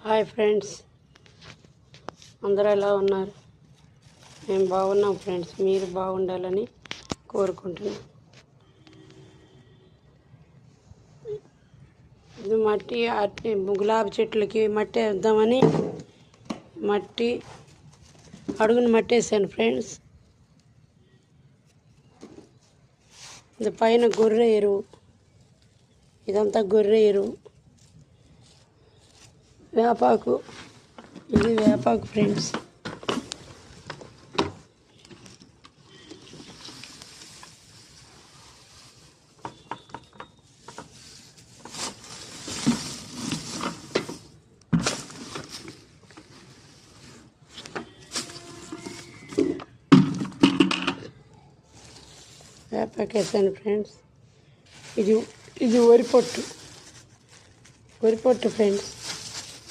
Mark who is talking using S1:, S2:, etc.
S1: Hi friends, అందరూ ఎలా ఉన్నారు? మేము బాగున్నాం ఫ్రెండ్స్. మీరు బాగుండాలని కోరుకుంటున్నాం. ఇది మట్టి గులాబీ చెట్లకి మట్టి వేద్దామని అడుగుని మట్టి వేసాను ఫ్రెండ్స్. ఇది పైన గొర్రె ఎరువు, ఇదంతా గొర్రె ఎరువు. వేపాకు, ఇది వేపాకు ఫ్రెండ్స్. వేపాకు వేసాను ఫ్రెండ్స్. ఇది వరి పొట్టు ఫ్రెండ్స్.